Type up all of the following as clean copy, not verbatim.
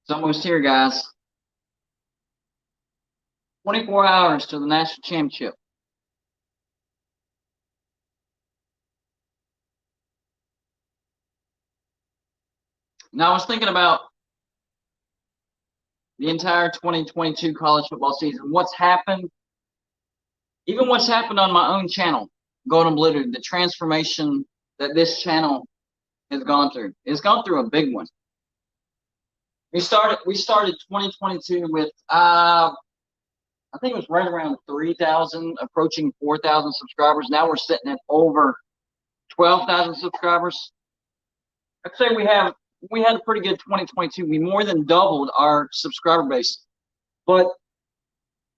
It's almost here, guys. 24 hours to the national championship. Now, I was thinking about the entire 2022 college football season. What's happened, even what's happened on my own channel, Golden Blue, the transformation that this channel has gone through. It's gone through a big one. We started 2022 with I think it was right around 3,000, approaching 4,000 subscribers. Now we're sitting at over 12,000 subscribers. I'd say we had a pretty good 2022. We more than doubled our subscriber base. But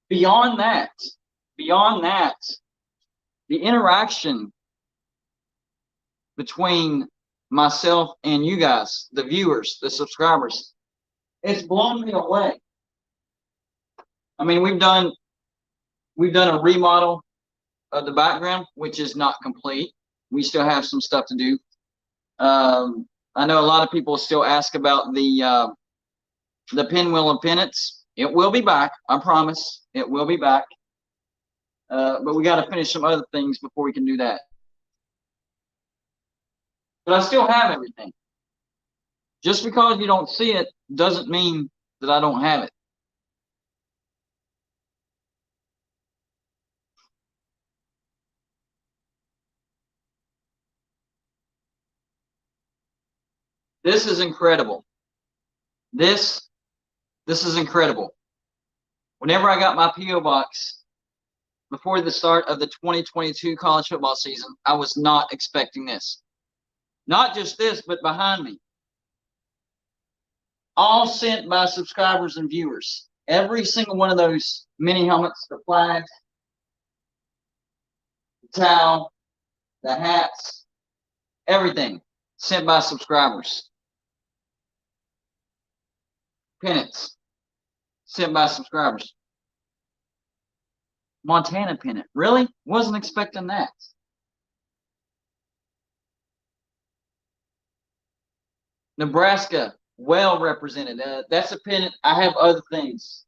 beyond that, the interaction between myself and you guys, the viewers, the subscribers, it's blown me away. I mean, we've done a remodel of the background, which is not complete. We still have some stuff to do. I know a lot of people still ask about the pinwheel of penance. It will be back. I promise. It will be back. But we got to finish some other things before we can do that. But I still have everything. Just because you don't see it doesn't mean that I don't have it. This is incredible. This is incredible. Whenever I got my P.O. box before the start of the 2022 college football season, I was not expecting this. Not just this, but behind me. All sent by subscribers and viewers. Every single one of those mini helmets, the flags, the towel, the hats, everything sent by subscribers. Pennants sent by subscribers. Montana pennant. Really? Wasn't expecting that. Nebraska, well represented. That's a pennant. I have other things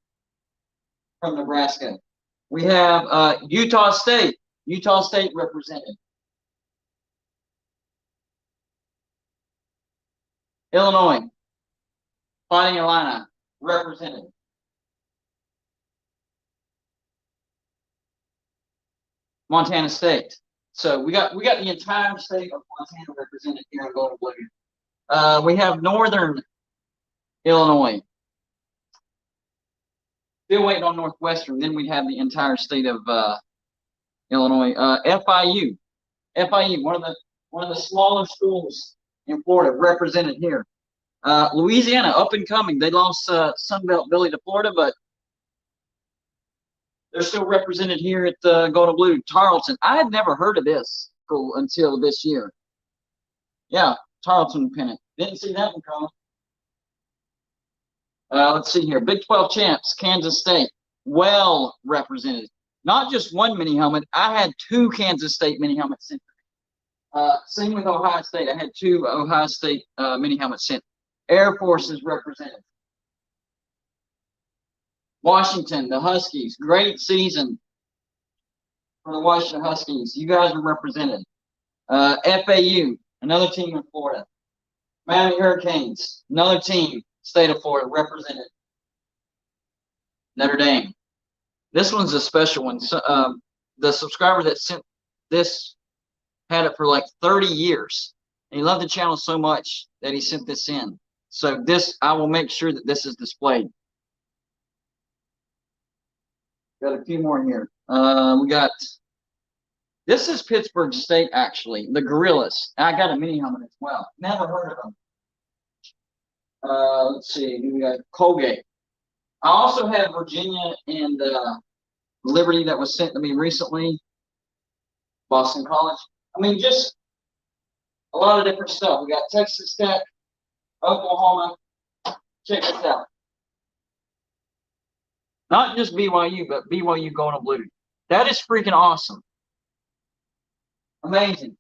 from Nebraska. We have Utah State. Utah State represented. Illinois, Fighting Illini represented. Montana State. So we got the entire state of Montana represented here in Golden Blue. We have Northern Illinois. Still waiting on Northwestern. Then we have the entire state of Illinois. FIU, one of the smaller schools in Florida, represented here. Louisiana, up and coming. They lost Sunbelt Billy to Florida, but they're still represented here at Golden Blue. Tarleton. I had never heard of this school until this year. Yeah, Tarleton pennant. Didn't see that one coming. Let's see here. Big 12 champs, Kansas State. Well represented. Not just one mini helmet. I had two Kansas State mini helmets sent. Same with Ohio State. I had two Ohio State mini helmets sent. Air Force is represented. Washington, the Huskies. Great season for the Washington Huskies. You guys are represented. FAU, another team in Florida. Miami Hurricanes, another team, state of Florida, represented. Notre Dame. This one's a special one. So, the subscriber that sent this had it for like 30 years. And he loved the channel so much that he sent this in. So this, I will make sure that this is displayed. Got a few more here. We got, this is Pittsburgh State, actually. The Gorillas. I got a mini helmet as well. Never heard of them. Let's see. We got Colgate. I also have Virginia and Liberty that was sent to me recently. Boston College. I mean, just a lot of different stuff. We got Texas Tech, Oklahoma. Check this out. Not just BYU, but BYU Golden Blue. That is freaking awesome. Amazing.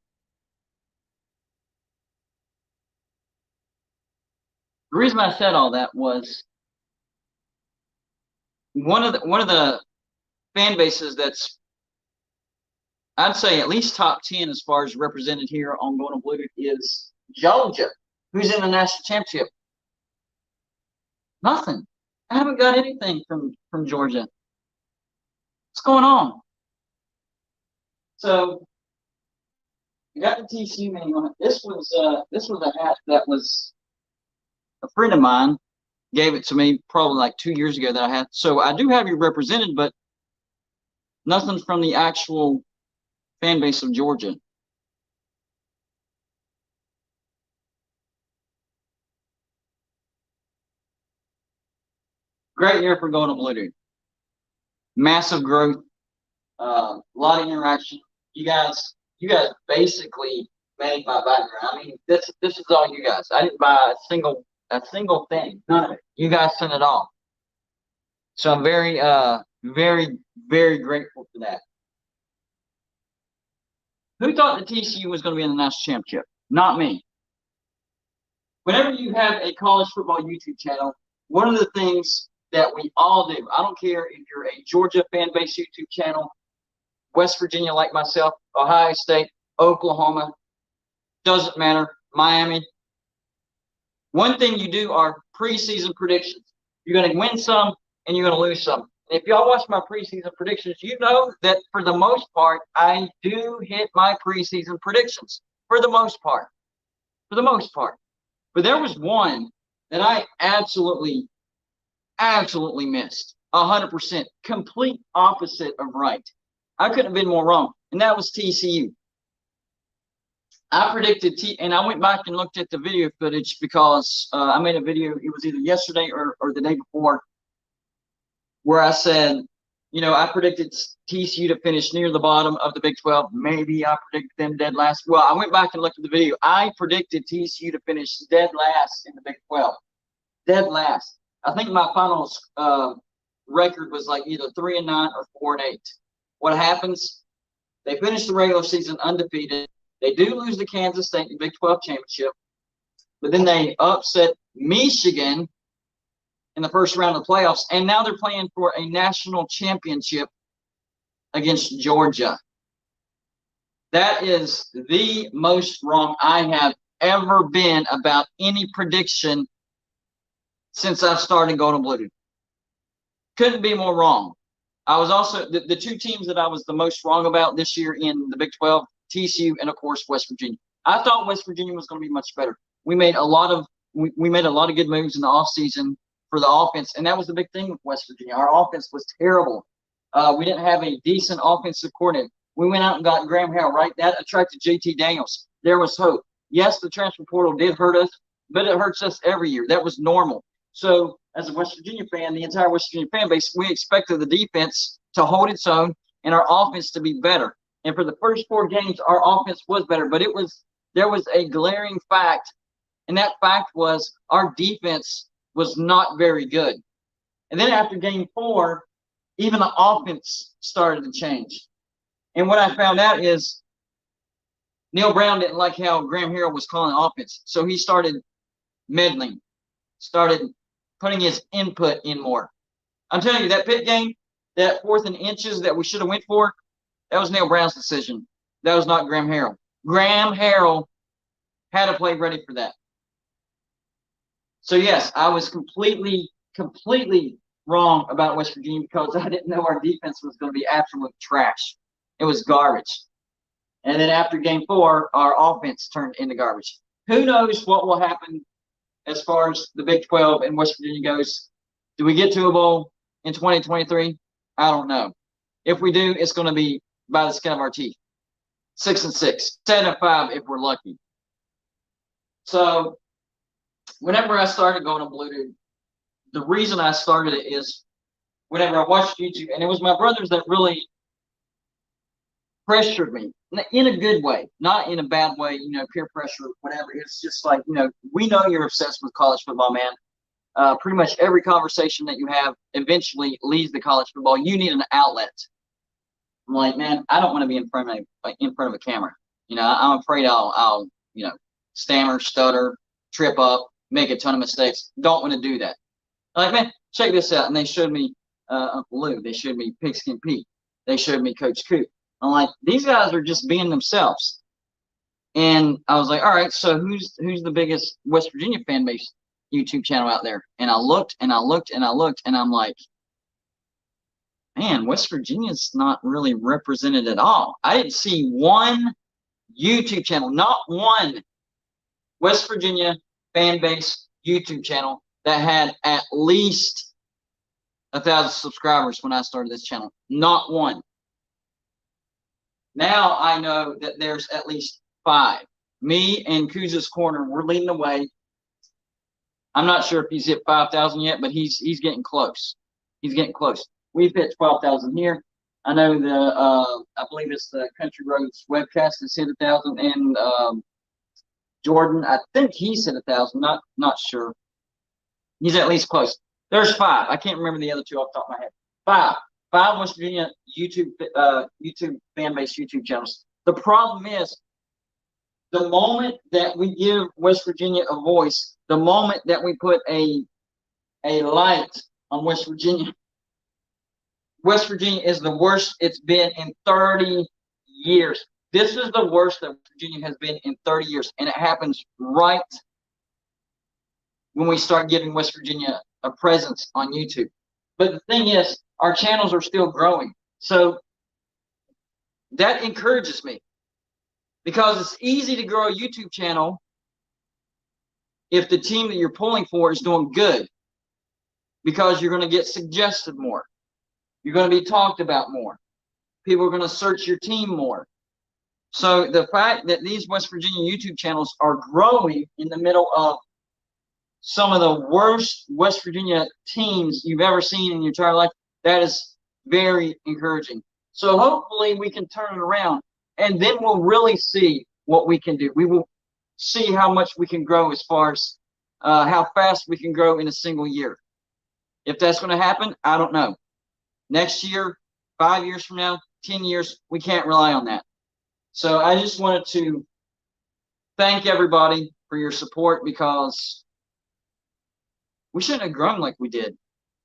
The reason I said all that was one of the fan bases that's, I'd say, at least top 10 as far as represented here on Going Unblued is Georgia, who's in the national championship. Nothing. I haven't got anything from Georgia. What's going on? So I got the TCU name on it. This was a hat that was a friend of mine gave it to me probably like 2 years ago that I had. So I do have you represented, but nothing from the actual fan base of Georgia. Great year for Going Unblued. Massive growth, a lot of interaction. You guys basically made my background. I mean, this is all you guys. I didn't buy a single thing. None of it. You guys sent it all. So I'm very very very grateful for that. Who thought the TCU was going to be in the national championship? Not me. Whenever you have a college football YouTube channel, one of the things that we all do, I don't care if you're a Georgia fan base YouTube channel, West Virginia like myself, Ohio State, Oklahoma, doesn't matter, Miami. One thing you do are preseason predictions. You're going to win some and you're going to lose some. If y'all watch my preseason predictions, you know that for the most part, I do hit my preseason predictions. For the most part. For the most part. But there was one that I absolutely missed. 100%. Complete opposite of right. I couldn't have been more wrong. And that was TCU. I predicted and I went back and looked at the video footage because I made a video, it was either yesterday or the day before, where I said, I predicted TCU to finish near the bottom of the Big 12. Maybe I predicted them dead last. Well, I went back and looked at the video. I predicted TCU to finish dead last in the Big 12. Dead last. I think my final record was like either 3-9 or 4-8. What happens? They finish the regular season undefeated. They do lose to Kansas State in the Big 12 championship, but then they upset Michigan in the first round of the playoffs, and now they're playing for a national championship against Georgia. That is the most wrong I have ever been about any prediction since I've started Going Unblued. Couldn't be more wrong. I was also the two teams that I was the most wrong about this year in the Big 12, TCU and of course West Virginia. I thought West Virginia was going to be much better. We made a lot of good moves in the offseason for the offense, and that was the big thing with West Virginia. Our offense was terrible. We didn't have a decent offensive coordinator. We went out and got Graham Harrell, right? That attracted JT Daniels. There was hope. Yes, the transfer portal did hurt us, but it hurts us every year. That was normal. So as a West Virginia fan, the entire West Virginia fan base, we expected the defense to hold its own and our offense to be better. And for the first 4 games, our offense was better, but there was a glaring fact, and that fact was our defense was not very good. And then after game 4, even the offense started to change. And what I found out is Neil Brown didn't like how Graham Harrell was calling offense. So he started meddling, started putting his input in more. I'm telling you, that Pitt game, that 4th and inches that we should have went for, that was Neil Brown's decision. That was not Graham Harrell. Graham Harrell had a play ready for that. So, yes, I was completely wrong about West Virginia because I didn't know our defense was going to be absolute trash. It was garbage. And then after game 4, our offense turned into garbage. Who knows what will happen as far as the Big 12 and West Virginia goes? Do we get to a bowl in 2023? I don't know. If we do, it's going to be by the skin of our teeth. 6-6, 7-5 if we're lucky. So whenever I started Going Unblued, the reason I started it is whenever I watched YouTube, and it was my brothers that really pressured me in a good way, not in a bad way, peer pressure, whatever. It's just like, we know you're obsessed with college football, man. Pretty much every conversation that you have eventually leads to college football. You need an outlet. I'm like, man, I don't want to be in front of a camera. I'm afraid I'll stammer, stutter, trip up, make a ton of mistakes. Don't want to do that. I'm like, man, check this out. And they showed me Uncle Lou. They showed me Pigskin Pete. They showed me Coach Coop. I'm like, these guys are just being themselves. And I was like, all right, so who's the biggest West Virginia fan base YouTube channel out there? And I looked and I looked and I looked, and I'm like, man, West Virginia's not really represented at all. I didn't see one YouTube channel, not one West Virginia fan base YouTube channel that had at least 1,000 subscribers when I started this channel. Not one. Now I know that there's at least 5. Me and Kuz's Corner, we're leading the way. I'm not sure if he's hit 5,000 yet, but he's getting close. He's getting close. We've hit 12,000 here. I know I believe it's the Country Roads webcast that's hit 1,000, and Jordan, I think he's hit 1,000. Not sure. He's at least close. There's 5. I can't remember the other 2 off the top of my head. 5 West Virginia YouTube fan base YouTube channels. The problem is, the moment that we give West Virginia a voice, the moment that we put a light on West Virginia is the worst it's been in 30 years. This is the worst that West Virginia has been in 30 years, and it happens right when we start giving West Virginia a presence on YouTube. But the thing is, our channels are still growing, so that encourages me, because it's easy to grow a YouTube channel if the team that you're pulling for is doing good, because you're going to get suggested more. You're going to be talked about more. People are going to search your team more. So the fact that these West Virginia YouTube channels are growing in the middle of some of the worst West Virginia teams you've ever seen in your entire life, that is very encouraging. So hopefully we can turn it around, and then we'll really see what we can do. We will see how much we can grow as far as how fast we can grow in a single year. If that's going to happen, I don't know. Next year, 5 years from now, 10 years, we can't rely on that. So I just wanted to thank everybody for your support, because we shouldn't have grown like we did.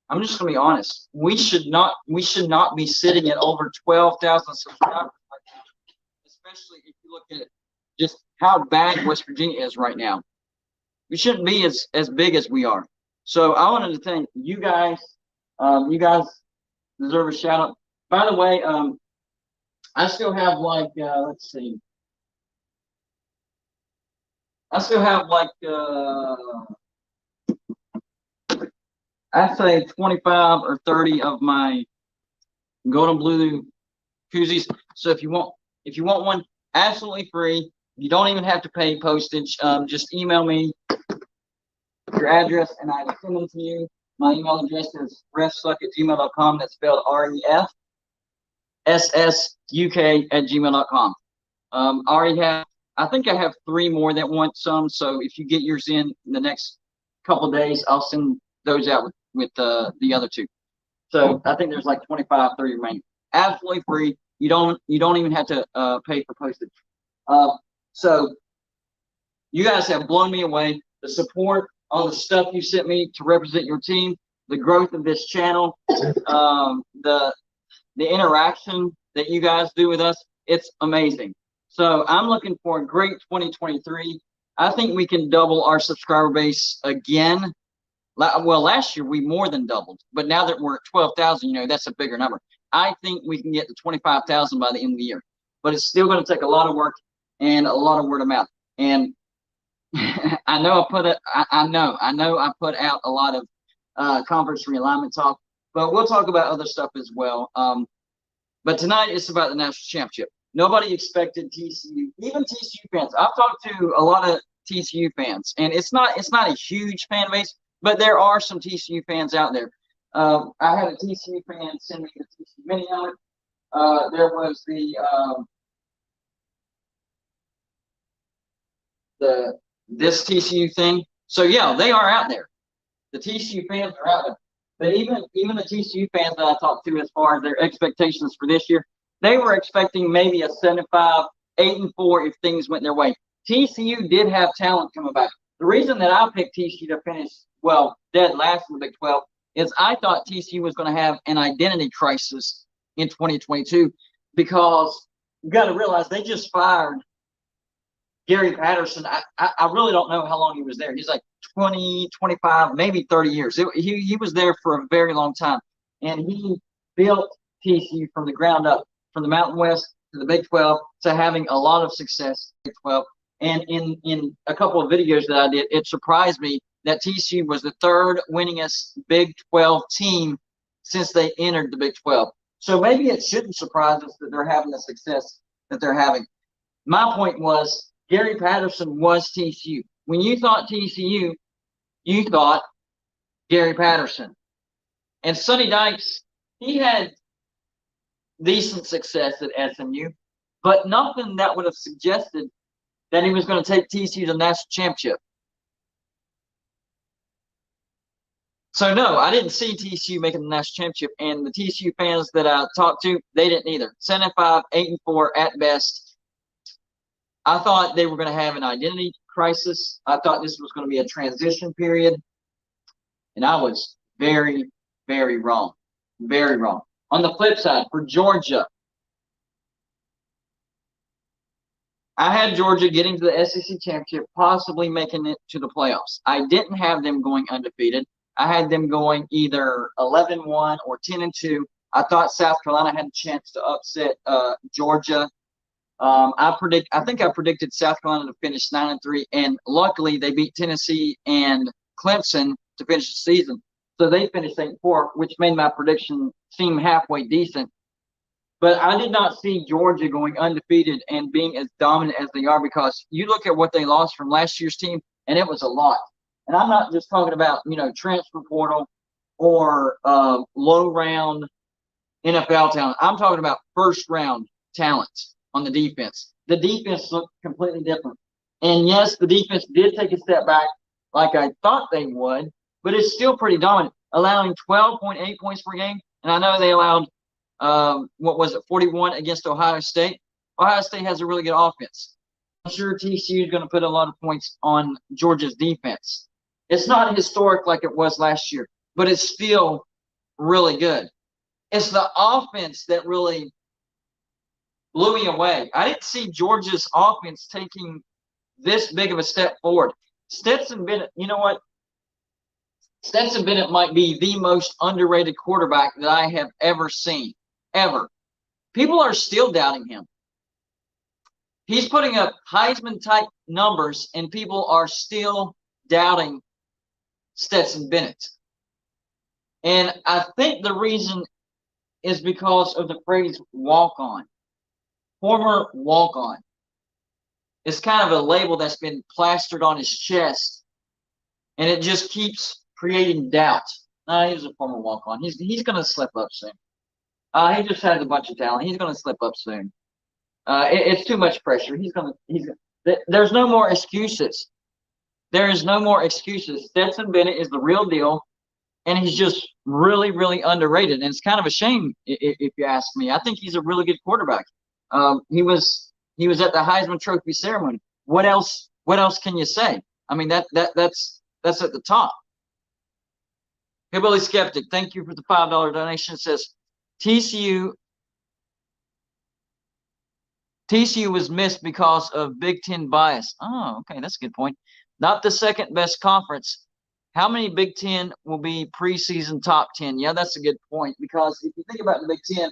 I'm just going to be honest. We should not be sitting at over 12,000 subscribers right now, especially if you look at just how bad West Virginia is right now. We shouldn't be as big as we are. So I wanted to thank you guys. You guys deserve a shout out. By the way, I still have like let's see. I still have like I'd say 25 or 30 of my golden blue koozies. So if you want one, absolutely free. You don't even have to pay postage. Just email me your address and I will send them to you. My email address is refsuck@gmail.com. That's spelled refsssuk@gmail.com. I think I have 3 more that want some. So if you get yours in the next couple of days, I'll send those out with the other 2. So I think there's like 25, 30 remaining. Absolutely free. You don't even have to pay for postage. So you guys have blown me away. The support, all the stuff you sent me to represent your team, the growth of this channel, the interaction that you guys do with us, it's amazing. So I'm looking for a great 2023. I think we can double our subscriber base again. Well, last year we more than doubled, but now that we're at 12,000, that's a bigger number. I think we can get to 25,000 by the end of the year, but it's still going to take a lot of work and a lot of word of mouth. And I know I put out a lot of conference realignment talk, but we'll talk about other stuff as well. But tonight it's about the national championship. Nobody expected TCU, even TCU fans. I've talked to a lot of TCU fans, and it's not a huge fan base, but there are some TCU fans out there. I had a TCU fan send me the TCU mini helmet. There was this TCU thing. So yeah, they are out there. The TCU fans are out there. But even the TCU fans that I talked to, as far as their expectations for this year, they were expecting maybe a 7-5, 8-4 if things went their way. TCU did have talent coming back. The reason that I picked TCU to finish dead last in the Big 12 is I thought TCU was going to have an identity crisis in 2022 because you got to realize they just fired Gary Patterson. I really don't know how long he was there. He's like 20, 25, maybe 30 years. He was there for a very long time. And he built TCU from the ground up, from the Mountain West to the Big 12 to having a lot of success in the Big 12. And in a couple of videos that I did, it surprised me that TCU was the third winningest Big 12 team since they entered the Big 12. So maybe it shouldn't surprise us that they're having the success that they're having. My point was Gary Patterson was TCU. When you thought TCU, you thought Gary Patterson. And Sonny Dykes, he had decent success at SMU, but nothing that would have suggested that he was going to take TCU to the national championship. So, no, I didn't see TCU making the national championship, and the TCU fans that I talked to, they didn't either. 7-5, 8-4 at best. I thought they were going to have an identity crisis. I thought this was going to be a transition period, and I was very, very wrong. Very wrong. On the flip side, for Georgia, I had Georgia getting to the SEC championship, possibly making it to the playoffs. I didn't have them going undefeated. I had them going either 11-1 or 10-2. I thought South Carolina had a chance to upset Georgia. I think I predicted South Carolina to finish 9-3, and luckily they beat Tennessee and Clemson to finish the season. So they finished 8-4, which made my prediction seem halfway decent. But I did not see Georgia going undefeated and being as dominant as they are, because you look at what they lost from last year's team, and it was a lot. And I'm not just talking about, transfer portal or low round NFL talent. I'm talking about first round talent on the defense. The defense looked completely different. And yes, the defense did take a step back like I thought they would, but it's still pretty dominant, allowing 12.8 points per game. And I know they allowed, 41 against Ohio State. Ohio State has a really good offense. I'm sure TCU is going to put a lot of points on Georgia's defense. It's not historic like it was last year, but it's still really good. It's the offense that really blew me away. I didn't see Georgia's offense taking this big of a step forward. Stetson Bennett, you know what? Stetson Bennett might be the most underrated quarterback that I have ever seen, ever. People are still doubting him. He's putting up Heisman-type numbers, and people are still doubting Stetson Bennett. And I think the reason is because of the phrase walk-on. Former walk-on. It's kind of a label that's been plastered on his chest, and it just keeps creating doubt. He's a former walk-on. He's going to slip up soon. He just has a bunch of talent. He's going to slip up soon. It's too much pressure. There's no more excuses. There is no more excuses. Stetson Bennett is the real deal, and he's just really, really underrated. And it's kind of a shame, if you ask me. I think he's a really good quarterback. He was at the Heisman Trophy ceremony. What else can you say? I mean, that's at the top. Hillbilly Skeptic, thank you for the $5 donation. It says TCU was missed because of Big Ten bias. Oh, okay, that's a good point. Not the second best conference. How many Big Ten will be preseason top 10? Yeah, that's a good point, because if you think about the Big Ten,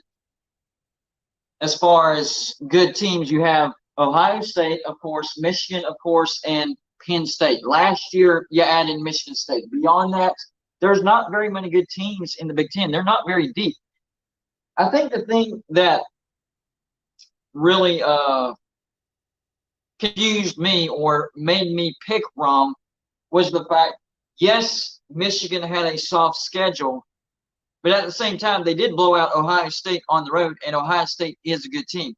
as far as good teams, you have Ohio State, of course, Michigan, of course, and Penn State. Last year, you added Michigan State. Beyond that, there's not very many good teams in the Big Ten. They're not very deep. I think the thing that really confused me or made me pick wrong was the fact, yes, Michigan had a soft schedule, but at the same time, they did blow out Ohio State on the road, and Ohio State is a good team.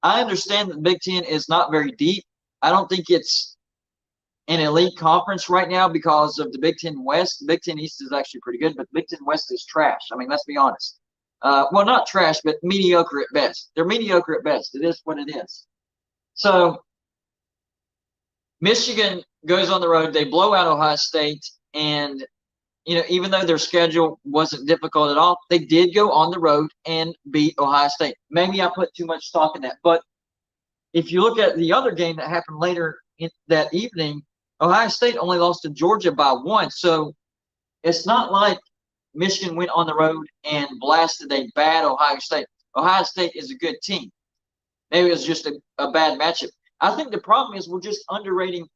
I understand that the Big Ten is not very deep. I don't think it's an elite conference right now because of the Big Ten West. The Big Ten East is actually pretty good, but the Big Ten West is trash. I mean, let's be honest. Well, not trash, but mediocre at best. They're mediocre at best. It is what it is. So Michigan goes on the road. They blow out Ohio State, and even though their schedule wasn't difficult at all, they did go on the road and beat Ohio State. Maybe I put too much stock in that. But if you look at the other game that happened later that evening, Ohio State only lost to Georgia by 1. So it's not like Michigan went on the road and blasted a bad Ohio State. Ohio State is a good team. Maybe it was just a bad matchup. I think the problem is we're just underrating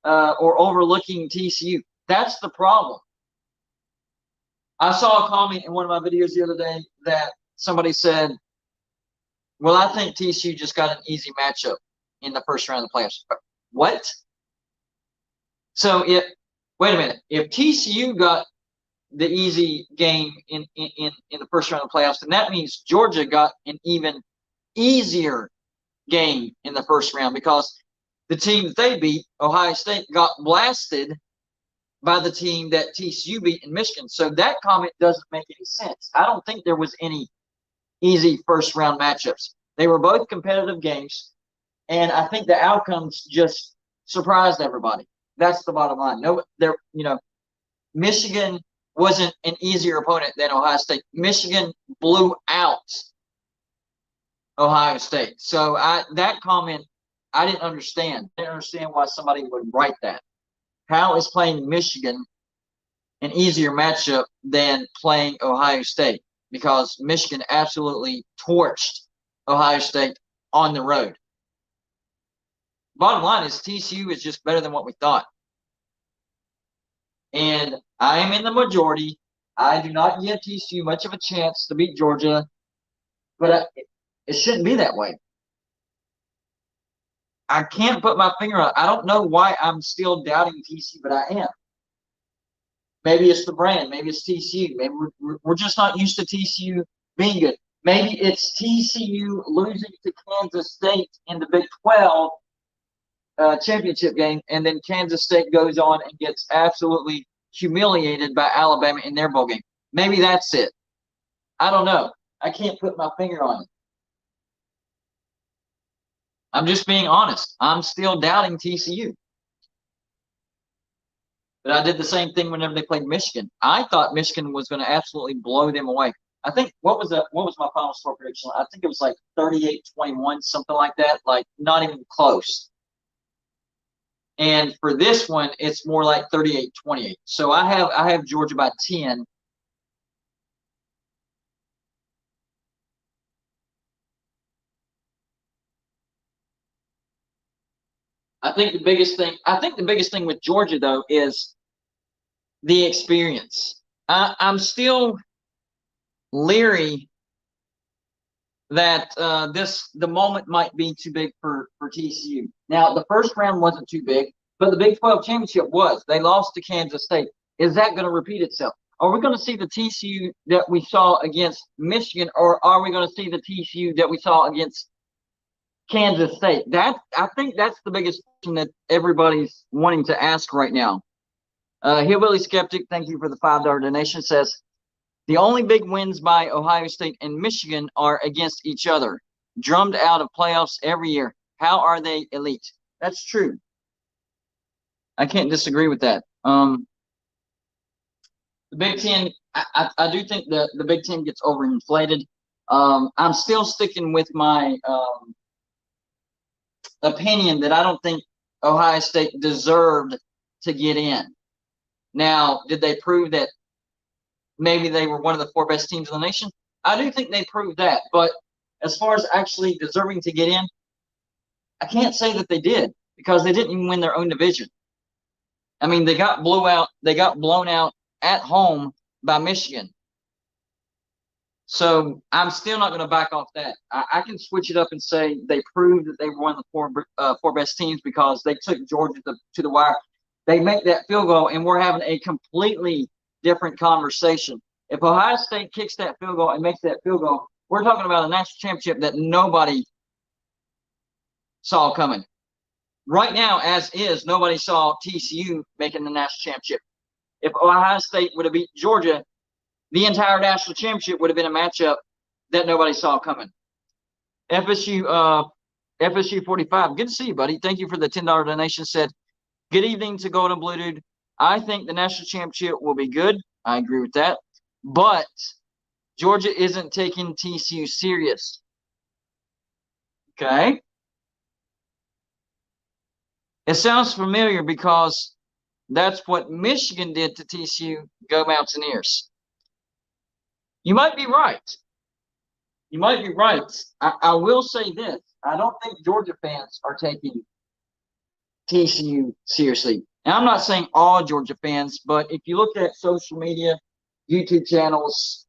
or overlooking TCU. That's the problem. I saw a comment in one of my videos the other day that somebody said, well, I think TCU just got an easy matchup in the first round of the playoffs. What? So wait a minute. If TCU got the easy game in the first round of the playoffs, then that means Georgia got an even easier game in the first round because the team that they beat, Ohio State, got blasted by the team that TCU beat in Michigan. So that comment doesn't make any sense. I don't think there was any easy first round matchups. They were both competitive games, and I think the outcomes just surprised everybody. That's the bottom line. Michigan wasn't an easier opponent than Ohio State. Michigan blew out Ohio State. So that comment, I didn't understand. I didn't understand why somebody would write that. How is playing Michigan an easier matchup than playing Ohio State? Because Michigan absolutely torched Ohio State on the road. Bottom line is TCU is just better than what we thought. And I am in the majority. I do not give TCU much of a chance to beat Georgia, but it shouldn't be that way. I can't put my finger on it. I don't know why I'm still doubting TCU, but I am. Maybe it's the brand. Maybe it's TCU. Maybe we're just not used to TCU being good. Maybe it's TCU losing to Kansas State in the Big 12 championship game, and then Kansas State goes on and gets absolutely humiliated by Alabama in their bowl game. Maybe that's it. I don't know. I can't put my finger on it. I'm just being honest. I'm still doubting TCU. But I did the same thing whenever they played Michigan. I thought Michigan was going to absolutely blow them away. I think what was my final score prediction? I think it was like 38-21, something like that. Like not even close. And for this one, it's more like 38-28. So I have Georgia by 10. I think the biggest thing with Georgia though is the experience. I'm still leery that the moment might be too big for TCU. Now the first round wasn't too big, but the Big 12 championship was. They lost to Kansas State. Is that going to repeat itself? Are we going to see the TCU that we saw against Michigan, or are we going to see the TCU that we saw against Kansas State? I think that's the biggest question that everybody's wanting to ask right now. Hillbilly Skeptic, thank you for the $5 donation, says, the only big wins by Ohio State and Michigan are against each other, drummed out of playoffs every year. How are they elite? That's true. I can't disagree with that. The Big Ten, I do think the Big Ten gets overinflated. I'm still sticking with my opinion that I don't think Ohio State deserved to get in. Now, did they prove that maybe they were one of the 4 best teams in the nation? I do think they proved that. But as far as actually deserving to get in, I can't say that they did because they didn't even win their own division. I mean, they got blown out at home by Michigan. So I'm still not going to back off that. I can switch it up and say they proved that they were one of the 4 best teams because they took Georgia to the wire. They make that field goal, and we're having a completely different conversation. If Ohio State kicks that field goal and makes that field goal, we're talking about a national championship that nobody saw coming. Right now, as is, nobody saw TCU making the national championship. If Ohio State would have beat Georgia, the entire national championship would have been a matchup that nobody saw coming. FSU 45, good to see you, buddy. Thank you for the $10 donation. Said, good evening to Golden Blue Dude. I think the national championship will be good. I agree with that. But Georgia isn't taking TCU serious. Okay? It sounds familiar because that's what Michigan did to TCU. Go Mountaineers. You might be right. You might be right. I will say this. I don't think Georgia fans are taking TCU seriously. And I'm not saying all Georgia fans, but if you look at social media, YouTube channels,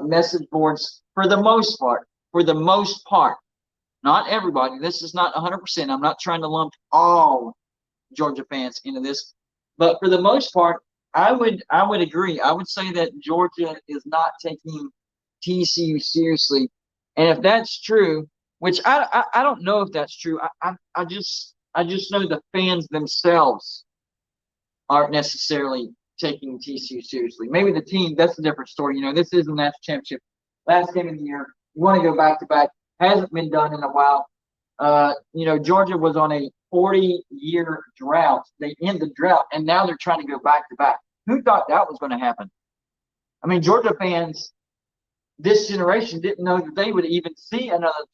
message boards, for the most part, not everybody. This is not 100%. I'm not trying to lump all Georgia fans into this, but for the most part, I would agree. I would say that Georgia is not taking TCU seriously, and if that's true, which I don't know if that's true. I just know the fans themselves aren't necessarily taking TCU seriously. Maybe the team, that's a different story. This is the national championship, last game of the year. You want to go back to back. Hasn't been done in a while. Georgia was on a 40-year drought. They end the drought, and now they're trying to go back to back. Who thought that was going to happen? I mean, Georgia fans, this generation didn't know that they would even see another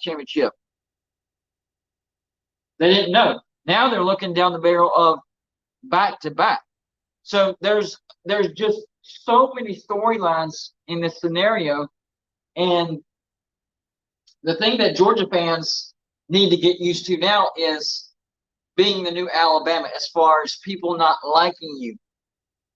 championship. They didn't know. Now they're looking down the barrel of back to back. So there's just so many storylines in this scenario, and the thing that Georgia fans need to get used to now is being the new Alabama as far as people not liking you.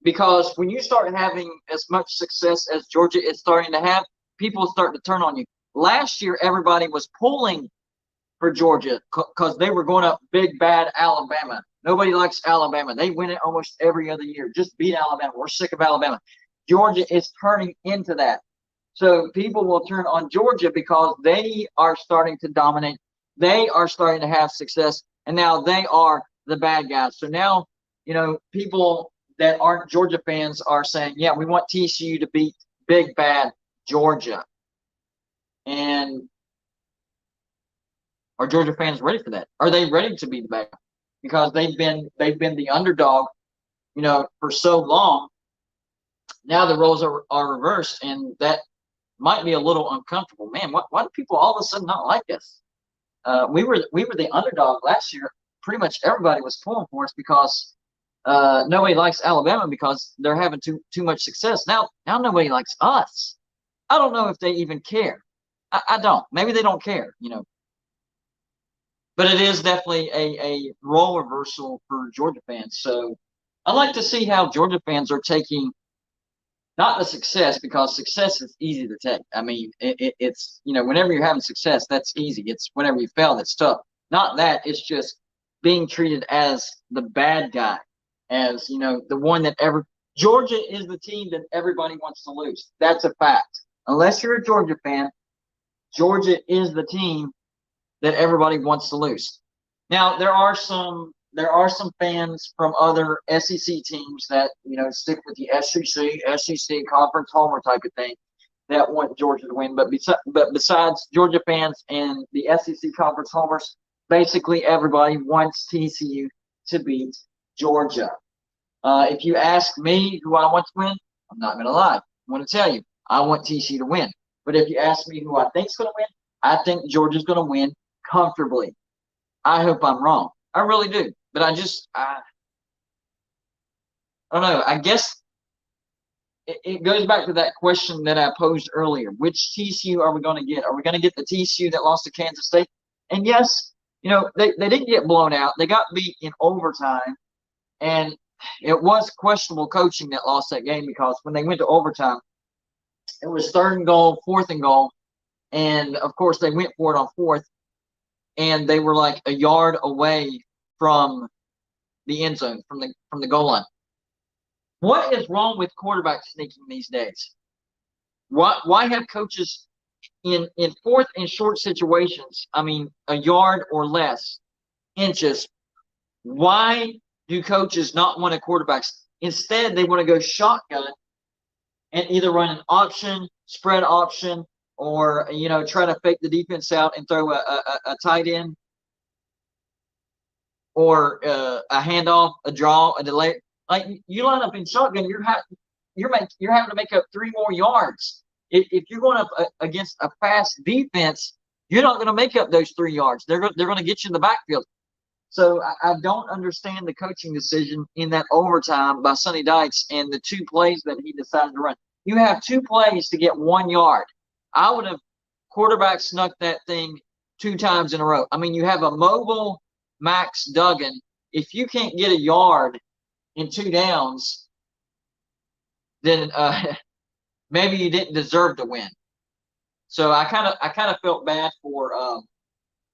Because when you start having as much success as Georgia is starting to have, people start to turn on you. Last year, everybody was pulling for Georgia because they were going up big, bad Alabama. Nobody likes Alabama. They win it almost every other year. Just beat Alabama. We're sick of Alabama. Georgia is turning into that. So people will turn on Georgia because they are starting to dominate. They are starting to have success, and now they are the bad guys. So now, people that aren't Georgia fans are saying, yeah, we want TCU to beat big, bad Georgia. And are Georgia fans ready for that? Are they ready to be the bad guy? Because they've been the underdog, for so long. Now the roles are reversed, and that might be a little uncomfortable. Man, why do people all of a sudden not like us? We were the underdog last year. Pretty much everybody was pulling for us because nobody likes Alabama because they're having too much success. Now nobody likes us. I don't know if they even care. I don't. Maybe they don't care, But it is definitely a role reversal for Georgia fans. So I'd like to see how Georgia fans are taking not the success, because success is easy to take. I mean, it's, whenever you're having success, that's easy. It's whenever you fail, that's tough. Not that, it's just being treated as the bad guy, as, the one that Georgia is the team that everybody wants to lose. That's a fact. Unless you're a Georgia fan, Georgia is the team that everybody wants to lose. Now, there are some fans from other SEC teams that, stick with the SEC conference homer type of thing that want Georgia to win. But besides Georgia fans and the SEC conference homers, basically everybody wants TCU to beat Georgia. If you ask me who I want to win, I'm not going to lie. I'm going to tell you, I want TCU to win. But if you ask me who I think is going to win, I think Georgia's going to win comfortably. I hope I'm wrong. I really do. But I don't know. I guess it goes back to that question that I posed earlier. Which TCU are we going to get? Are we going to get the TCU that lost to Kansas State? And yes, they didn't get blown out. They got beat in overtime. And it was questionable coaching that lost that game, because when they went to overtime, it was 3rd and goal, 4th and goal. And, of course, they went for it on 4th. And they were like a yard away from the end zone, from the goal line. What is wrong with quarterback sneaking these days? Why have coaches in 4th and short situations, I mean, a yard or less inches, why do coaches not want a quarterback? Instead, they want to go shotgun and either run an option, spread option, or, try to fake the defense out and throw a tight end, or a handoff, a draw, a delay. Like, you line up in shotgun, you're having to make up 3 more yards. If you're going up against a fast defense, you're not going to make up those 3 yards. They're going to get you in the backfield. So I don't understand the coaching decision in that overtime by Sonny Dykes and the 2 plays that he decided to run. You have 2 plays to get 1 yard. I would have quarterback snuck that thing 2 times in a row. I mean, you have a mobile Max Duggan. If you can't get a yard in 2 downs, then maybe you didn't deserve to win. So I kind of felt bad for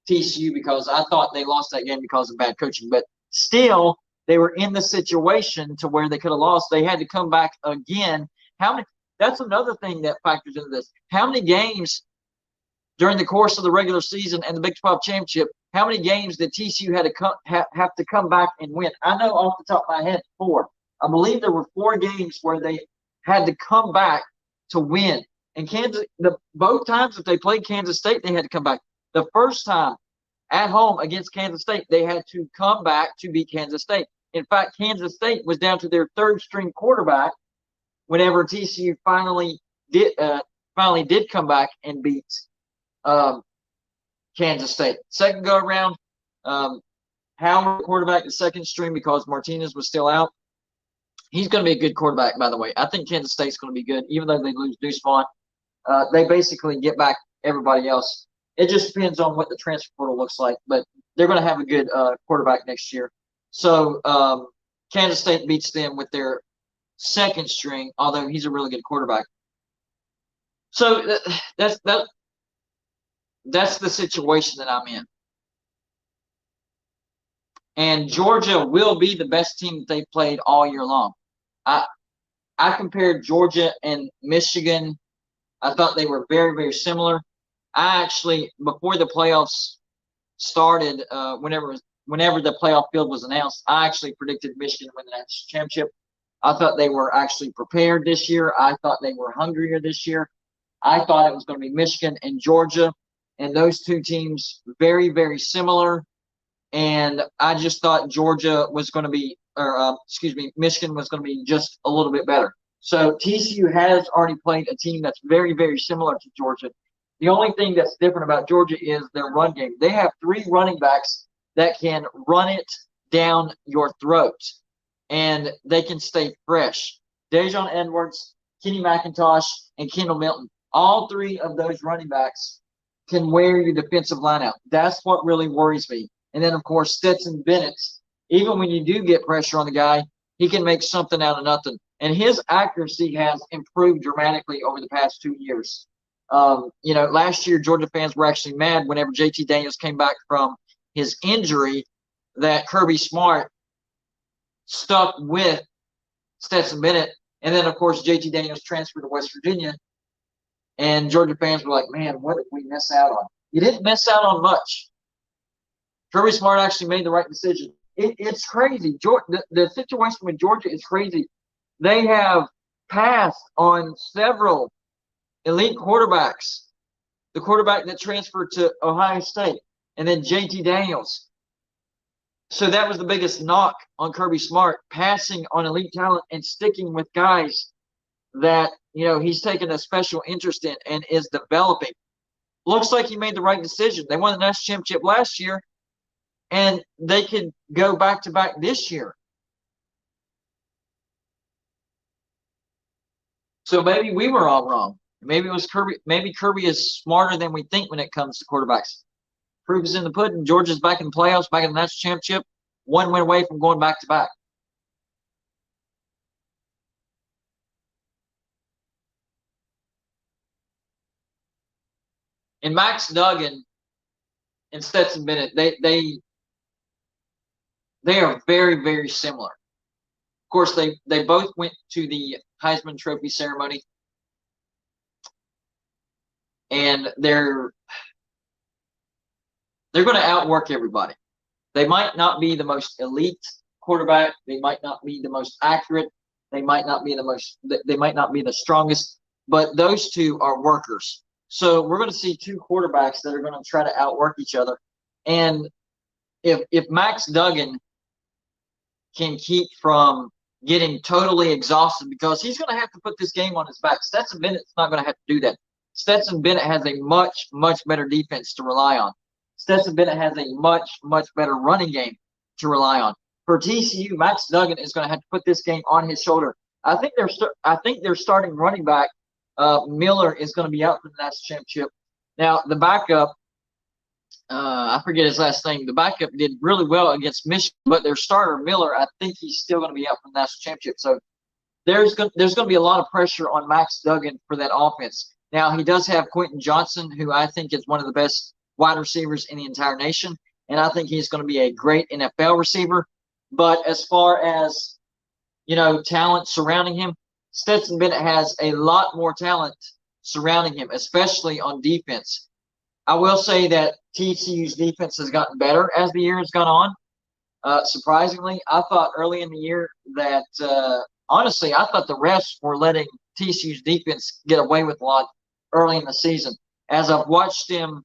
TCU because I thought they lost that game because of bad coaching. But still, they were in the situation to where they could have lost. They had to come back again. That's another thing that factors into this. How many games during the course of the regular season and the Big 12 championship, how many games did TCU have to come back and win? I know off the top of my head 4. I believe there were 4 games where they had to come back to win. And both times that they played Kansas State, they had to come back. The first time at home against Kansas State, they had to come back to beat Kansas State. In fact, Kansas State was down to their 3rd-string quarterback whenever TCU finally did come back and beat Kansas State. Second go around, Howard quarterback the 2nd string because Martinez was still out. He's going to be a good quarterback, by the way. I think Kansas State's going to be good, even though they lose Deuce Vaughn. They basically get back everybody else. It just depends on what the transfer portal looks like, but they're going to have a good quarterback next year. So Kansas State beats them with their 2nd string, although he's a really good quarterback. So that's the situation that I'm in. And Georgia will be the best team that they've played all year long. I compared Georgia and Michigan. I thought they were very, very similar. I actually, before the playoffs started, whenever the playoff field was announced, I actually predicted Michigan win the national championship. I thought they were actually prepared this year. I thought they were hungrier this year. I thought it was going to be Michigan and Georgia, and those 2 teams very, very similar. And I just thought Georgia was going to be, Michigan was going to be just a little bit better. So TCU has already played a team that's very, very similar to Georgia. The only thing that's different about Georgia is their run game. They have 3 running backs that can run it down your throat, and they can stay fresh. Dejon Edwards, Kenny McIntosh, and Kendall Milton. All 3 of those running backs can wear your defensive line out. That's what really worries me. And then, of course, Stetson Bennett, even when you do get pressure on the guy, he can make something out of nothing. And his accuracy has improved dramatically over the past 2 years. Last year, Georgia fans were actually mad whenever JT Daniels came back from his injury that Kirby Smart stuck with Stetson Bennett. And then, of course, JT Daniels transferred to West Virginia. And Georgia fans were like, man, what did we miss out on? You didn't miss out on much. Kirby Smart actually made the right decision. It's crazy. The situation with Georgia is crazy. They have passed on several elite quarterbacks. The quarterback that transferred to Ohio State, and then JT Daniels. So that was the biggest knock on Kirby Smart, passing on elite talent and sticking with guys that, he's taken a special interest in and is developing. Looks like he made the right decision. They won the national championship last year, and they could go back-to-back this year. So maybe we were all wrong. Maybe it was Kirby. Maybe Kirby is smarter than we think when it comes to quarterbacks. Proof is in the pudding. Georgia's back in the playoffs, back in the national championship, 1 win away from going back-to-back. And Max Duggan and Stetson Bennett, they are very, very similar. Of course, they both went to the Heisman Trophy ceremony, and they're going to outwork everybody. They might not be the most elite quarterback. They might not be the most accurate. They might not be the strongest, but those 2 are workers. So we're going to see 2 quarterbacks that are going to try to outwork each other. And if Max Duggan can keep from getting totally exhausted because he's going to have to put this game on his back. Stetson Bennett's not going to have to do that. Stetson Bennett has a much, much better defense to rely on. Stetson Bennett has a much, much better running game to rely on. For TCU, Max Duggan is going to have to put this game on his shoulder. I think they're starting running back Miller is going to be out for the national championship. Now the backup, I forget his last name. The backup did really well against Michigan, but their starter Miller, I think he's still going to be out for the national championship. So there's going to be a lot of pressure on Max Duggan for that offense. Now he does have Quentin Johnson, who I think is one of the best wide receivers in the entire nation, and I think he's going to be a great NFL receiver. But as far as talent surrounding him, Stetson Bennett has a lot more talent surrounding him, especially on defense. I will say that TCU's defense has gotten better as the year has gone on. Surprisingly, I thought early in the year that, honestly, I thought the refs were letting TCU's defense get away with a lot early in the season. As I've watched them,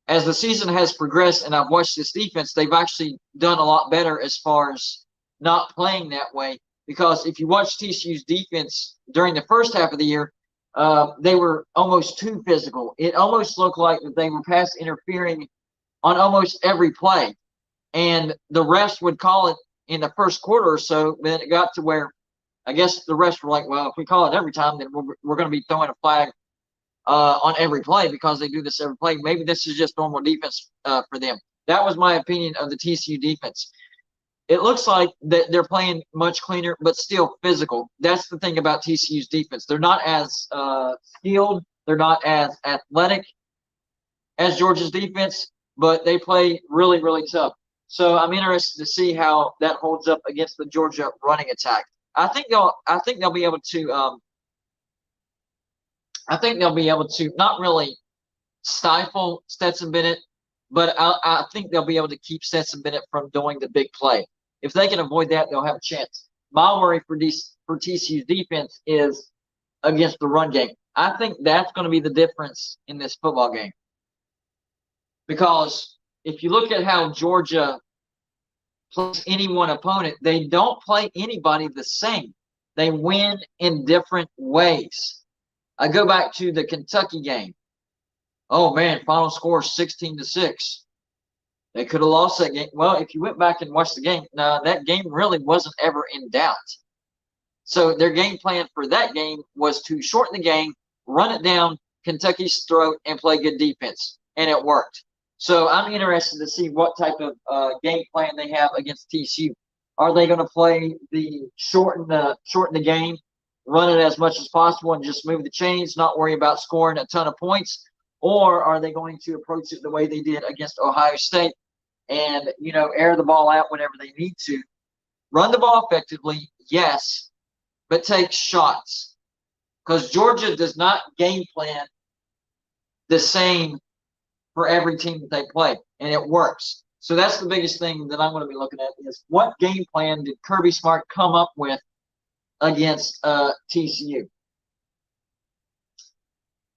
as the season has progressed and I've watched this defense, they've actually done a lot better as far as not playing that way. Because if you watch TCU's defense during the first half of the year, they were almost too physical. It almost looked like that they were pass interfering on almost every play. And the refs would call it in the first quarter or so. Then it got to where I guess the refs were like, well, if we call it every time, then we're going to be throwing a flag on every play because they do this every play. Maybe this is just normal defense for them. That was my opinion of the TCU defense. It looks like that they're playing much cleaner, but still physical. That's the thing about TCU's defense. They're not as skilled. They're not as athletic as Georgia's defense, but they play really, really tough. So I'm interested to see how that holds up against the Georgia running attack. I think they'll be able to. I think they'll be able to not really stifle Stetson Bennett, but I think they'll be able to keep Stetson Bennett from doing the big play. If they can avoid that, they'll have a chance. My worry for TCU's defense is against the run game. I think that's going to be the difference in this football game. Because if you look at how Georgia plays any one opponent, they don't play anybody the same. They win in different ways. I go back to the Kentucky game. Oh, man, final score 16-6. They could have lost that game. Well, if you went back and watched the game, that game really wasn't ever in doubt. So their game plan for that game was to shorten the game, run it down Kentucky's throat, and play good defense. And it worked. So I'm interested to see what type of game plan they have against TCU. Are they going to play the shorten the game, run it as much as possible, and just move the chains, not worry about scoring a ton of points? Or are they going to approach it the way they did against Ohio State and, air the ball out whenever they need to? Run the ball effectively, yes, but take shots. Because Georgia does not game plan the same for every team that they play, and it works. So that's the biggest thing that I'm going to be looking at is what game plan did Kirby Smart come up with against TCU?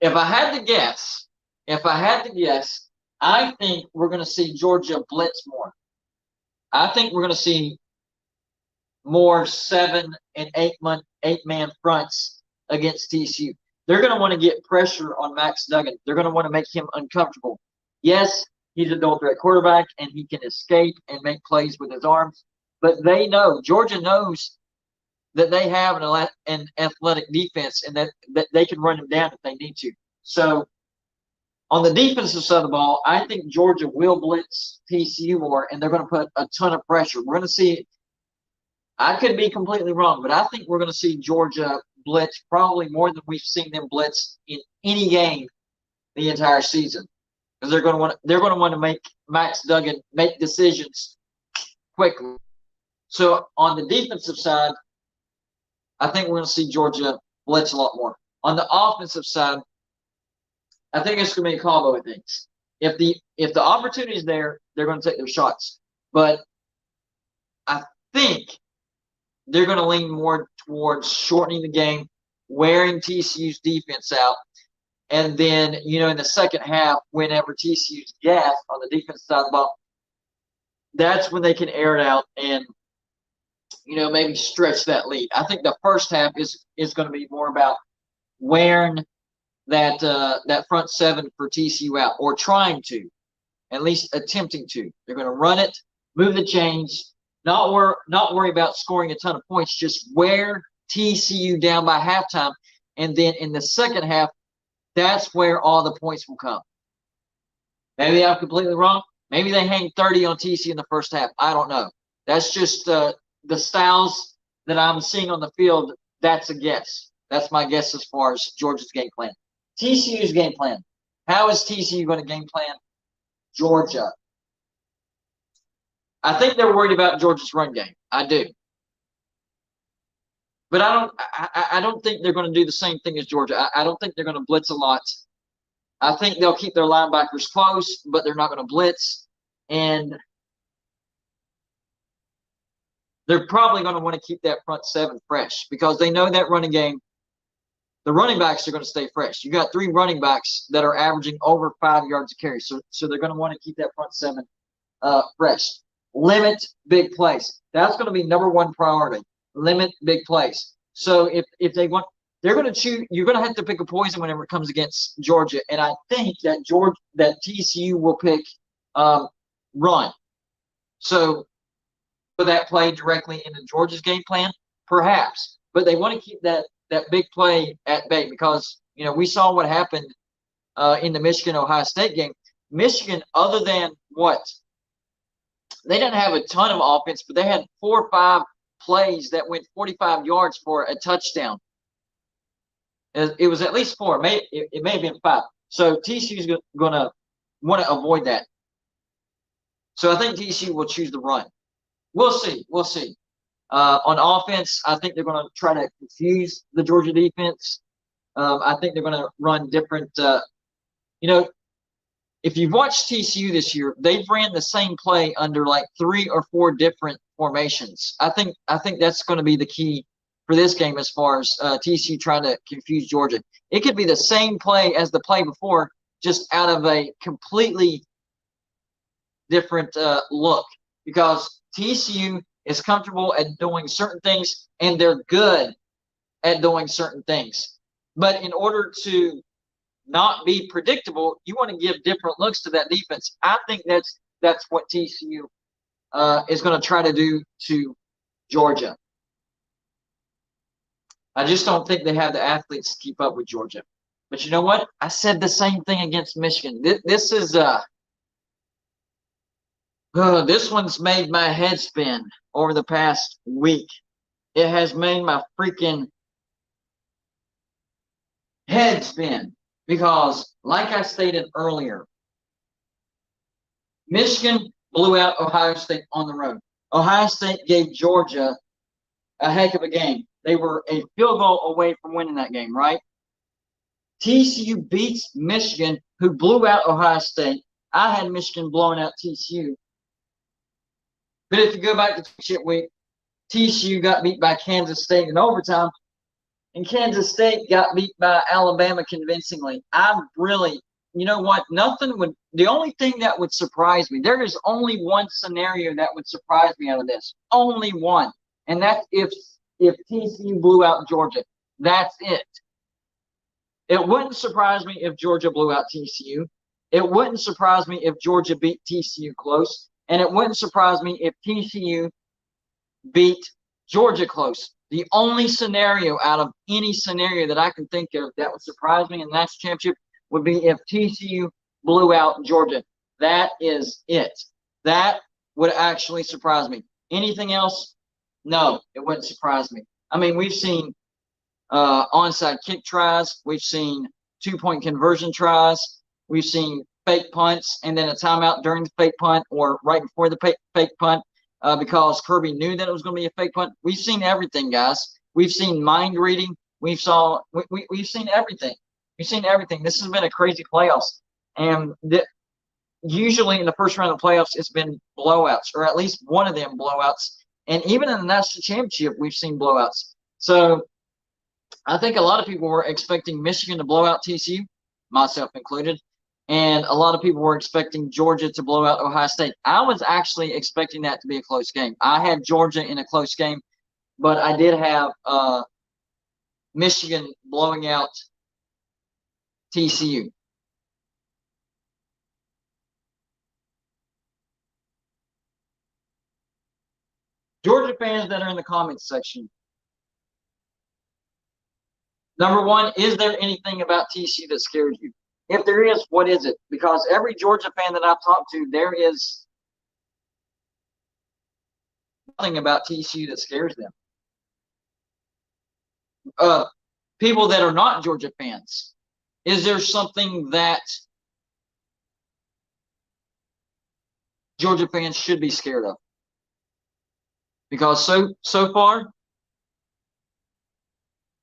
If I had to guess, I think we're going to see Georgia blitz more. I think we're going to see more 7- and 8-man fronts against TCU. They're going to want to get pressure on Max Duggan. They're going to want to make him uncomfortable. Yes, he's a dual threat quarterback, and he can escape and make plays with his arms. But Georgia knows that they have an athletic defense and that they can run him down if they need to. So on the defensive side of the ball, I think Georgia will blitz TCU more, and they're going to put a ton of pressure. We're going to see – I could be completely wrong, but I think we're going to see Georgia blitz probably more than we've seen them blitz in any game the entire season. Because they're going to want to make Max Duggan make decisions quickly. So on the defensive side, I think we're going to see Georgia blitz a lot more. On the offensive side, I think it's going to be a combo of things. If the opportunity is there, they're going to take their shots. But I think they're going to lean more towards shortening the game, wearing TCU's defense out, and then, in the second half, whenever TCU's gassed on the defensive side of the ball, that's when they can air it out and maybe stretch that lead. I think the first half is going to be more about wearing that front seven for TCU out, or trying to, at least attempting to. They're going to run it, move the chains, not worry about scoring a ton of points, just wear TCU down by halftime, and then in the second half, that's where all the points will come. Maybe I'm completely wrong. Maybe they hang 30 on TCU in the first half. I don't know. That's just the styles that I'm seeing on the field. That's a guess. That's my guess as far as Georgia's game plan. TCU's game plan. How is TCU going to game plan Georgia? I think they're worried about Georgia's run game. I do. But I don't think they're going to do the same thing as Georgia. I don't think they're going to blitz a lot. I think they'll keep their linebackers close, but they're not going to blitz. And they're probably going to want to keep that front seven fresh because they know that running game, the running backs are going to stay fresh. You got 3 running backs that are averaging over 5 yards a carry. So they're going to want to keep that front seven fresh. Limit big plays. That's going to be number 1 priority. Limit big plays. So if they want, they're going to choose. You're going to have to pick a poison whenever it comes against Georgia, and I think that TCU will pick run. So put that play directly into Georgia's game plan, perhaps, but they want to keep that big play at bay because we saw what happened in the Michigan-Ohio State game. Michigan, other than they didn't have a ton of offense, but they had 4 or 5 plays that went 45 yards for a touchdown. It was at least 4. It may have been 5. So TCU is going to want to avoid that. So I think TCU will choose the run. We'll see. On offense, I think they're going to try to confuse the Georgia defense. I think they're going to run different. If you've watched TCU this year, they've ran the same play under like 3 or 4 different formations. I think that's going to be the key for this game as far as TCU trying to confuse Georgia. It could be the same play as the play before, just out of a completely different look, because TCU is comfortable at doing certain things and they're good at doing certain things. But in order to not be predictable, you want to give different looks to that defense. I think that's what TCU is going to try to do to Georgia. I just don't think they have the athletes to keep up with Georgia. But you know what? I said the same thing against Michigan. This is this one's made my head spin over the past week. It has made my freaking head spin because, like I stated earlier, Michigan blew out Ohio State on the road. Ohio State gave Georgia a heck of a game. They were a field goal away from winning that game, right? TCU beats Michigan, who blew out Ohio State. I had Michigan blowing out TCU. But if you go back to championship week, TCU got beat by Kansas State in overtime, and Kansas State got beat by Alabama convincingly. You know what? The only thing that would surprise me, there is only one scenario that would surprise me out of this. Only one. And that's if TCU blew out Georgia. That's it. It wouldn't surprise me if Georgia blew out TCU. It wouldn't surprise me if Georgia beat TCU close. And it wouldn't surprise me if TCU beat Georgia close. The only scenario out of any scenario that I can think of that would surprise me in the national championship would be if TCU blew out Georgia. That is it. That would actually surprise me. Anything else? No, it wouldn't surprise me. I mean, we've seen onside kick tries. We've seen 2-point conversion tries. We've seen fake punts and then a timeout during the fake punt or right before the fake punt because Kirby knew that it was going to be a fake punt. We've seen everything, guys. We've seen mind reading. We've seen everything. We've seen everything. This has been a crazy playoffs. And usually in the first round of the playoffs, it's been blowouts, or at least one of them blowouts. And even in the national championship, we've seen blowouts. So I think a lot of people were expecting Michigan to blow out TCU, myself included. And a lot of people were expecting Georgia to blow out Ohio State. I was actually expecting that to be a close game. I had Georgia in a close game. but I did have Michigan blowing out TCU. Georgia fans that are in the comments section, number one, is there anything about TCU that scares you? If there is, what is it? Because every Georgia fan that I've talked to, there is nothing about TCU that scares them. People that are not Georgia fans, is there something that Georgia fans should be scared of? Because so far,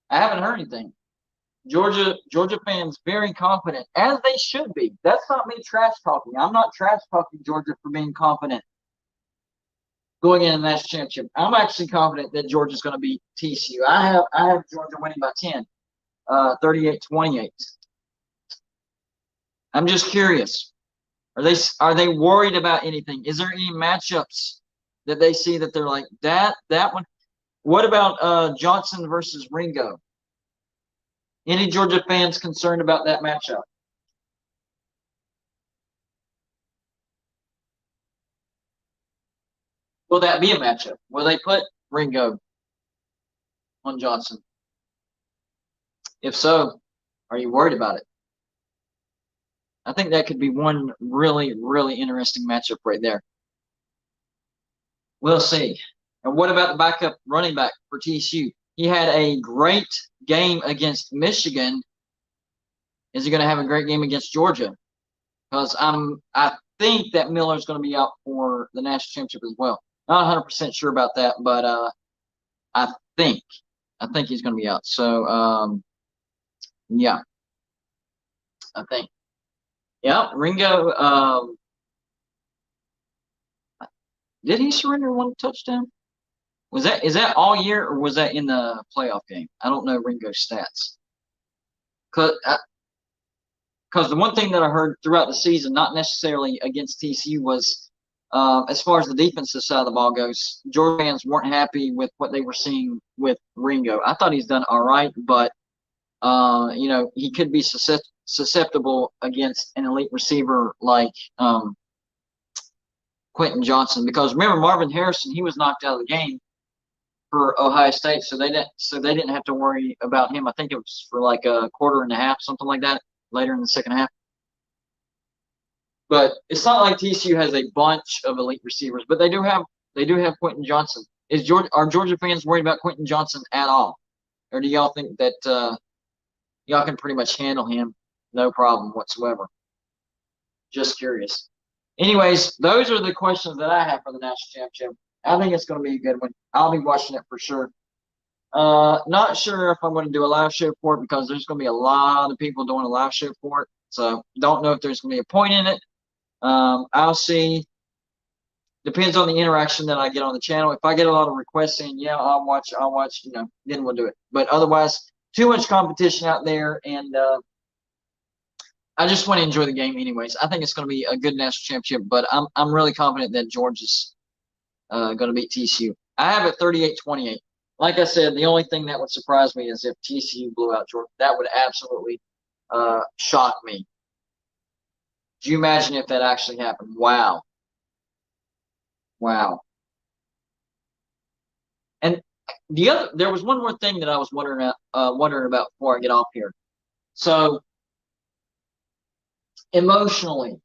I haven't heard anything. Georgia fans very confident, as they should be. That's not me trash talking. I'm not trash talking Georgia for being confident going into the national championship. I'm actually confident that Georgia's going to beat TCU. I have Georgia winning by 10, 38-28. I'm just curious. Are they worried about anything? Is there any matchups that they see that they're like that one? What about Johnson versus Ringo? Any Georgia fans concerned about that matchup? Will that be a matchup? Will they put Ringo on Johnson? If so, are you worried about it? I think that could be one really, really interesting matchup right there. We'll see. And what about the backup running back for TCU? He had a great game against Michigan. Is he going to have a great game against Georgia? Because I think that Miller's going to be out for the national championship as well. Not 100% sure about that, but I think he's going to be out. So yeah, I think. Yeah, Ringo. Did he surrender one touchdown? Is that all year, or was that in the playoff game? I don't know Ringo's stats. Because the one thing that I heard throughout the season, not necessarily against TCU, was as far as the defensive side of the ball goes, Georgia fans weren't happy with what they were seeing with Ringo. I thought he's done all right, but he could be susceptible against an elite receiver like Quentin Johnson. Because remember, Marvin Harrison, he was knocked out of the game for Ohio State, so they didn't have to worry about him. I think it was for like a quarter and a half, something like that, later in the second half. But it's not like TCU has a bunch of elite receivers, but they do have Quentin Johnson. Are Georgia fans worried about Quentin Johnson at all, or do y'all think that y'all can pretty much handle him no problem whatsoever? Just curious. Anyways, those are the questions that I have for the national championship. I think it's going to be a good one. I'll be watching it for sure. Not sure if I'm going to do a live show for it because there's going to be a lot of people doing a live show for it. So don't know if there's going to be a point in it. I'll see. Depends on the interaction that I get on the channel. If I get a lot of requests saying, yeah, I'll watch, then we'll do it. But otherwise, too much competition out there, and I just want to enjoy the game anyways. I think it's going to be a good national championship, but I'm really confident that Georgia's going to beat TCU. I have it 38-28. Like I said, the only thing that would surprise me is if TCU blew out Georgia. That would absolutely shock me. Do you imagine if that actually happened? Wow. Wow. And there was one more thing that I was wondering about before I get off here. So emotionally,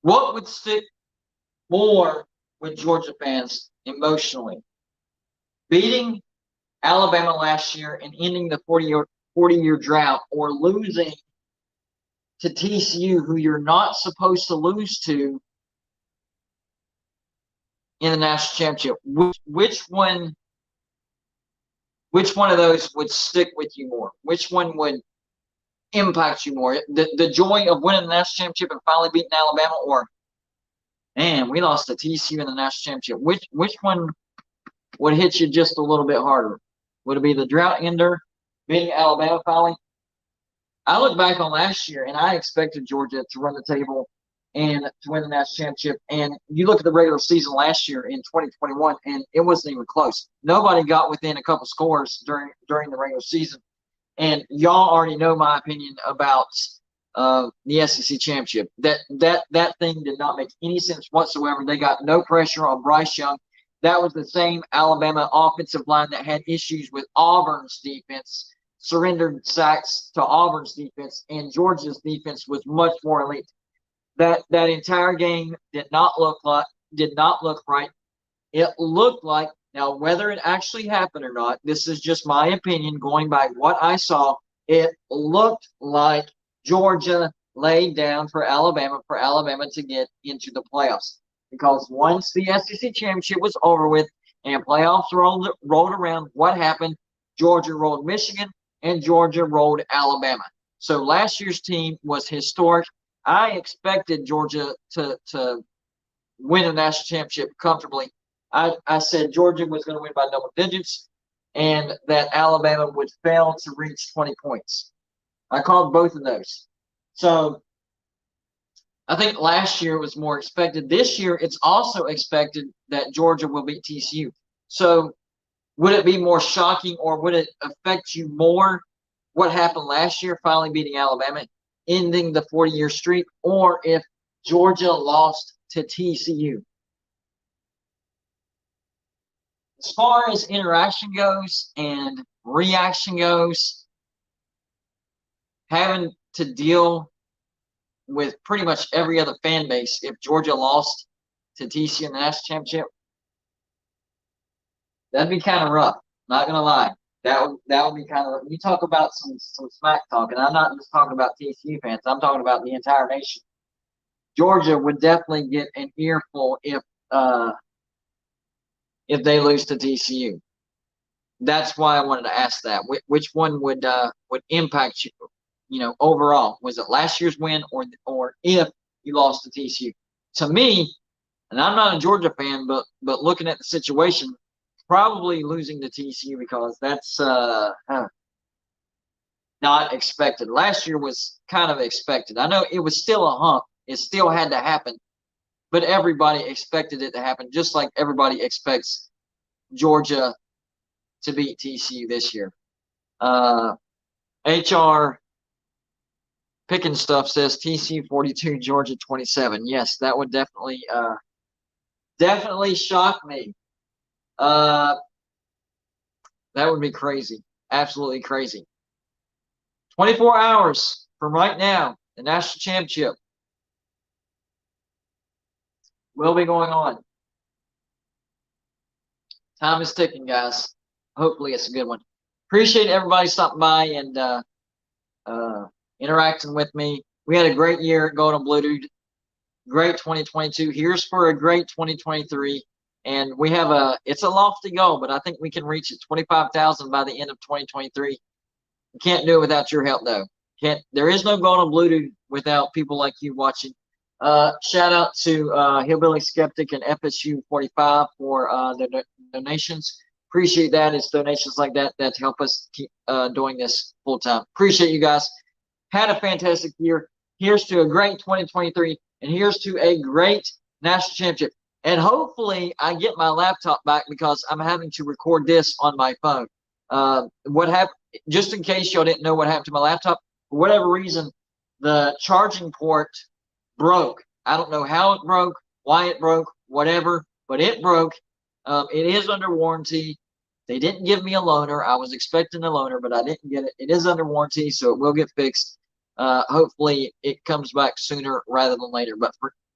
what would stick more with Georgia fans emotionally? Beating Alabama last year and ending the 40-year drought, or losing to TCU, who you're not supposed to lose to in the national championship? Which one of those would stick with you more? Which one would impact you more? The joy of winning the national championship and finally beating Alabama, or man, we lost to TCU in the national championship? Which one would hit you just a little bit harder? Would it be the drought ender, beating Alabama finally? I look back on last year, and I expected Georgia to run the table and to win the national championship. And you look at the regular season last year in 2021, and it wasn't even close. Nobody got within a couple scores during the regular season. And y'all already know my opinion about the SEC championship. That thing did not make any sense whatsoever. They got no pressure on Bryce Young. That was the same Alabama offensive line that had issues with Auburn's defense, surrendered sacks to Auburn's defense, and Georgia's defense was much more elite. That entire game did not look right. It looked like, now whether it actually happened or not, this is just my opinion going by what I saw. It looked like Georgia laid down for Alabama to get into the playoffs. Because once the SEC championship was over with and playoffs rolled around, what happened? Georgia rolled Michigan and Georgia rolled Alabama. So last year's team was historic. I expected Georgia to win a national championship comfortably. I said Georgia was going to win by double digits and that Alabama would fail to reach 20 points. I called both of those. So I think last year was more expected. This year, it's also expected that Georgia will beat TCU. So would it be more shocking, or would it affect you more what happened last year, finally beating Alabama, ending the 40-year streak, or if Georgia lost to TCU? As far as interaction goes and reaction goes, having to deal with pretty much every other fan base if Georgia lost to TCU in the national championship, that'd be kind of rough. Not gonna lie, that would be kind of. You talk about some smack talk, and I'm not just talking about TCU fans. I'm talking about the entire nation. Georgia would definitely get an earful if they lose to TCU. That's why I wanted to ask that. Which one would impact you? You know, overall, was it last year's win or if you lost to TCU? To me, and I'm not a Georgia fan, but looking at the situation, probably losing to TCU because that's not expected. Last year was kind of expected. I know it was still a hump. It still had to happen, but everybody expected it to happen, just like everybody expects Georgia to beat TCU this year. HR Picking Stuff says TCU 42, Georgia 27. Yes, that would definitely shock me. That would be crazy. Absolutely crazy. 24 hours from right now, the national championship will be going on. Time is ticking, guys. Hopefully it's a good one. Appreciate everybody stopping by and interacting with me. We had a great year at Golden Blue Dude. Great 2022. Here's for a great 2023. And we have it's a lofty goal, but I think we can reach it. 25,000 by the end of 2023. We can't do it without your help, though. There is no Golden Blue Dude without people like you watching. Shout out to Hillbilly Skeptic and FSU 45 for their donations. Appreciate that. It's donations like that help us keep doing this full time. Appreciate you guys. Had a fantastic year. Here's to a great 2023, and here's to a great national championship. And hopefully I get my laptop back because I'm having to record this on my phone. What happened? Just in case y'all didn't know what happened to my laptop, for whatever reason, the charging port broke. I don't know how it broke, why it broke, whatever, but it broke. It is under warranty. They didn't give me a loaner. I was expecting a loaner, but I didn't get it. It is under warranty, so it will get fixed. Hopefully it comes back sooner rather than later. But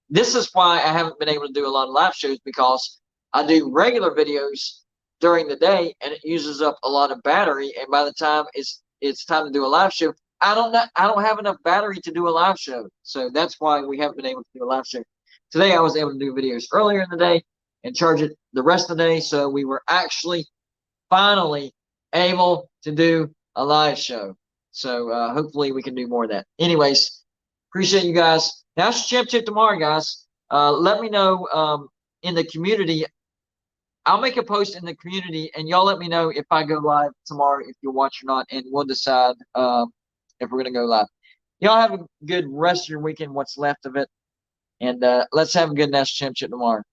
this is why I haven't been able to do a lot of live shows, because I do regular videos during the day and it uses up a lot of battery. And by the time it's time to do a live show, I don't have enough battery to do a live show. So that's why we haven't been able to do a live show. Today I was able to do videos earlier in the day and charge it the rest of the day. So we were actually finally able to do a live show. So hopefully we can do more of that. Anyways, appreciate you guys. National Championship tomorrow, guys. Let me know in the community. I'll make a post in the community, and y'all let me know if I go live tomorrow, if you'll watch or not, and we'll decide if we're going to go live. Y'all have a good rest of your weekend, what's left of it. And let's have a good national championship tomorrow.